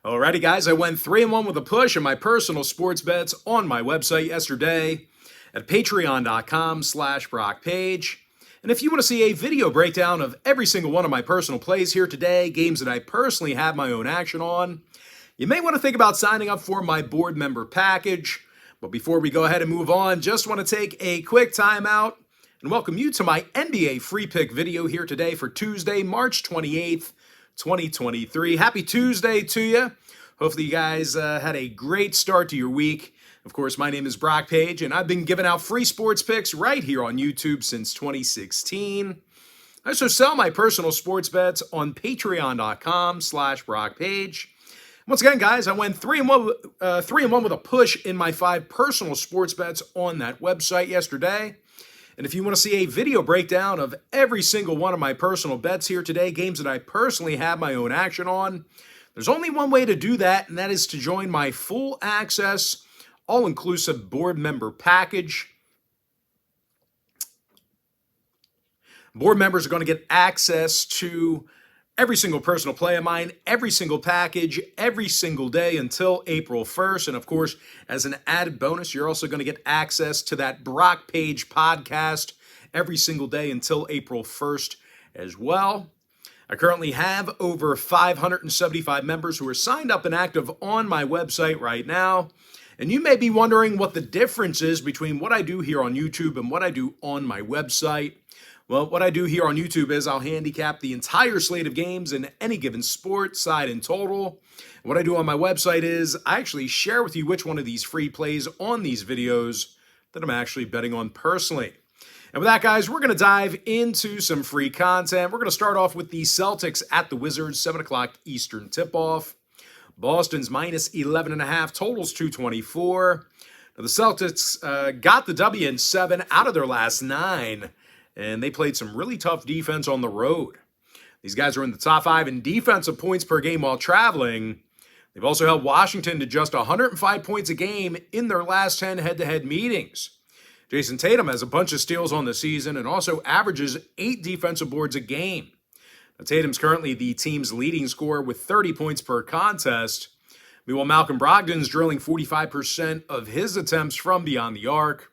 Alrighty, guys, I went 3-1 with a push in my personal sports bets on my website yesterday at patreon.com/BrockPage. And if you want to see a video breakdown of every single one of my personal plays here today, games that I personally have my own action on, you may want to think about signing up for my board member package. But before we go ahead and move on, just want to take a quick time out and welcome you to my NBA free pick video here today for Tuesday, March 28th, 2023. Happy Tuesday to you. Hopefully you guys had a great start to your week. Of course, my name is Brock Page, and I've been giving out free sports picks right here on YouTube since 2016. I also sell my personal sports bets on patreon.com/BrockPage. Once again, guys, I went 3-1 with a push in my 5 personal sports bets on that website yesterday. And if you want to see a video breakdown of every single one of my personal bets here today, games that I personally have my own action on, there's only one way to do that, and that is to join my full access, all-inclusive board member package. Board members are going to get access to every single personal play of mine, every single package, every single day until April 1st. And of course, as an added bonus, you're also going to get access to that Brock Page podcast every single day until April 1st as well. I currently have over 575 members who are signed up and active on my website right now. And you may be wondering what the difference is between what I do here on YouTube and what I do on my website. Well, what I do here on YouTube is I'll handicap the entire slate of games in any given sport, side and total. And what I do on my website is I actually share with you which one of these free plays on these videos that I'm actually betting on personally. And with that, guys, we're going to dive into some free content. We're going to start off with the Celtics at the Wizards, 7 o'clock Eastern tip-off. Boston's minus 11.5, totals 224. Now, the Celtics got the W in 7 out of their last 9. And they played some really tough defense on the road. These guys are in the top 5 in defensive points per game while traveling. They've also held Washington to just 105 points a game in their last 10 head-to-head meetings. Jason Tatum has a bunch of steals on the season and also averages 8 defensive boards a game. Now, Tatum's currently the team's leading scorer with 30 points per contest. Meanwhile, Malcolm Brogdon's drilling 45% of his attempts from beyond the arc.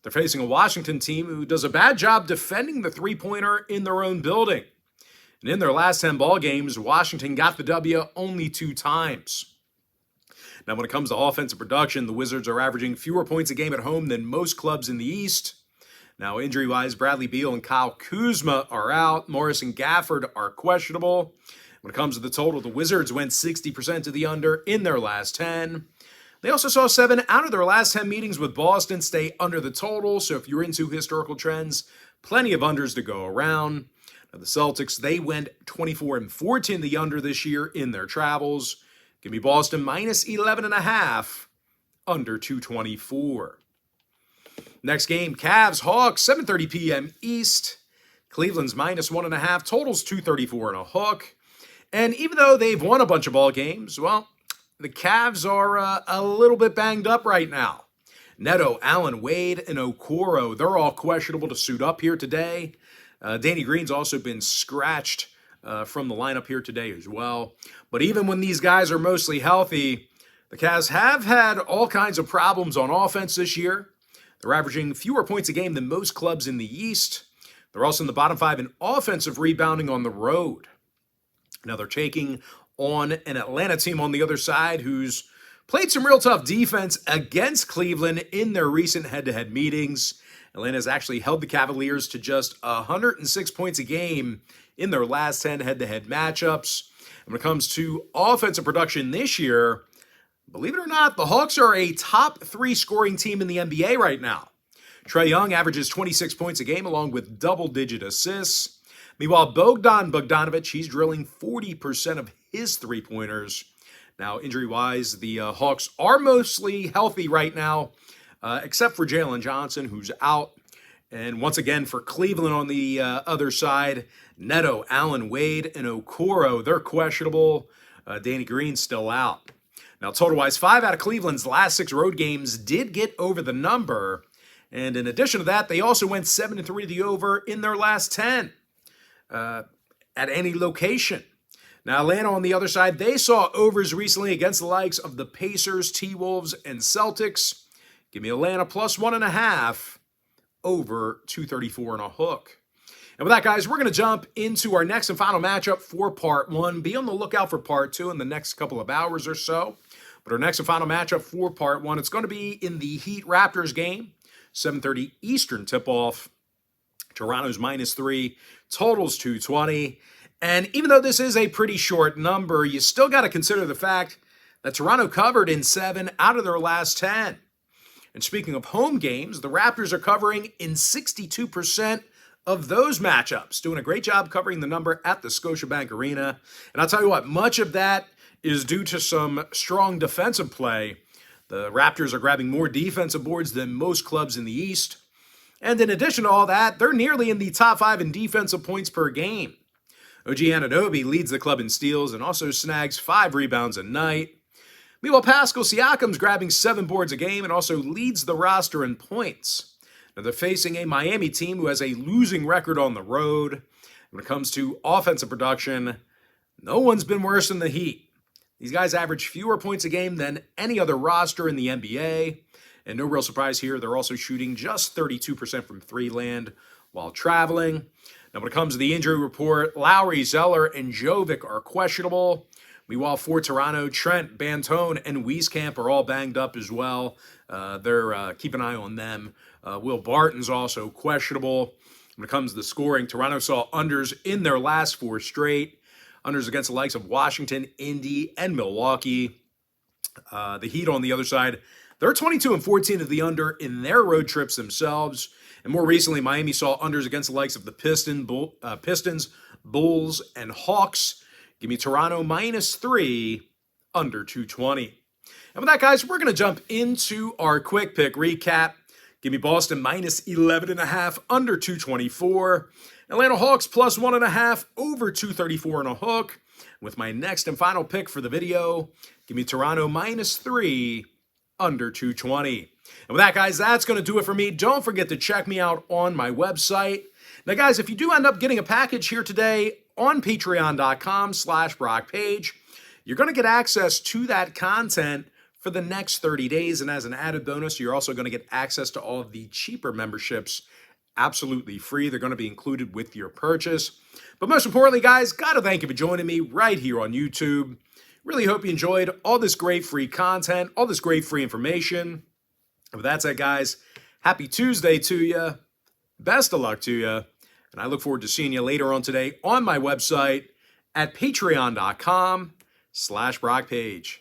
They're facing a Washington team who does a bad job defending the three-pointer in their own building. And in their last 10 ball games, Washington got the W only 2 times. Now, when it comes to offensive production, the Wizards are averaging fewer points a game at home than most clubs in the East. Now, injury-wise, Bradley Beal and Kyle Kuzma are out. Morris and Gafford are questionable. When it comes to the total, the Wizards went 60% to the under in their last 10. They also saw 7 out of their last 10 meetings with Boston stay under the total. So if you're into historical trends, plenty of unders to go around. Now the Celtics, they went 24-14 the under this year in their travels. Give me Boston minus 11.5, under 224. Next game, Cavs, Hawks, 7:30 p.m. East. Cleveland's minus 1.5, totals 234 and a hook. And even though they've won a bunch of ball games, well, the Cavs are a little bit banged up right now. Neto, Allen, Wade, and Okoro, they're all questionable to suit up here today. Danny Green's also been scratched from the lineup here today as well. But even when these guys are mostly healthy, the Cavs have had all kinds of problems on offense this year. They're averaging fewer points a game than most clubs in the East. They're also in the bottom 5 in offensive rebounding on the road. Now they're taking on an Atlanta team on the other side who's played some real tough defense against Cleveland in their recent head-to-head meetings. Atlanta's actually held the Cavaliers to just 106 points a game in their last 10 head-to-head matchups. And when it comes to offensive production this year, believe it or not, the Hawks are a top 3 scoring team in the NBA right now. Trae Young averages 26 points a game along with double-digit assists. Meanwhile, Bogdanovic, he's drilling 40% of his three-pointers. Now, injury-wise, the Hawks are mostly healthy right now, except for Jalen Johnson, who's out. And once again, for Cleveland on the other side, Neto, Allen, Wade, and Okoro, they're questionable. Danny Green's still out. Now, total-wise, 5 out of Cleveland's last 6 road games did get over the number. And in addition to that, they also went 7-3 to the over in their last 10 at any location. Now, Atlanta on the other side, they saw overs recently against the likes of the Pacers, T-Wolves, and Celtics. Give me Atlanta plus 1.5 over 234 and a hook. And with that, guys, we're going to jump into our next and final matchup for part 1. Be on the lookout for part 2 in the next couple of hours or so. But our next and final matchup for part 1, it's going to be in the Heat Raptors game, 7:30 Eastern tip-off. Toronto's -3, totals 220. And even though this is a pretty short number, you still got to consider the fact that Toronto covered in 7 out of their last 10. And speaking of home games, the Raptors are covering in 62% of those matchups, doing a great job covering the number at the Scotiabank Arena. And I'll tell you what, much of that is due to some strong defensive play. The Raptors are grabbing more defensive boards than most clubs in the East. And in addition to all that, they're nearly in the top 5 in defensive points per game. OG Anunoby leads the club in steals and also snags 5 rebounds a night. Meanwhile, Pascal Siakam's grabbing 7 boards a game and also leads the roster in points. Now, they're facing a Miami team who has a losing record on the road. When it comes to offensive production, no one's been worse than the Heat. These guys average fewer points a game than any other roster in the NBA. And no real surprise here, they're also shooting just 32% from three land while traveling. Now, when it comes to the injury report, Lowry, Zeller, and Jovic are questionable. Meanwhile, for Toronto, Trent, Bantone, and Wieskamp are all banged up as well. Keep an eye on them. Will Barton's also questionable. When it comes to the scoring, Toronto saw unders in their last 4 straight. Unders against the likes of Washington, Indy, and Milwaukee. The Heat on the other side, they're 22-14 of the under in their road trips themselves. And more recently, Miami saw unders against the likes of the Pistons, Bulls, and Hawks. Give me Toronto -3, under 220. And with that, guys, we're going to jump into our quick pick recap. Give me Boston -11.5, under 224. Atlanta Hawks +1.5, over 234 and a hook. With my next and final pick for the video, give me Toronto -3, under 220. And with that, guys, that's going to do it for me. Don't forget to check me out on my website. Now, guys, if you do end up getting a package here today on patreon.com/BrockPage, you're going to get access to that content for the next 30 days. And as an added bonus, you're also going to get access to all of the cheaper memberships absolutely free. They're going to be included with your purchase. But most importantly, guys, got to thank you for joining me right here on YouTube. Really hope you enjoyed all this great free content, all this great free information. And with that said, guys, happy Tuesday to you. Best of luck to you. And I look forward to seeing you later on today on my website at patreon.com/BrockPage.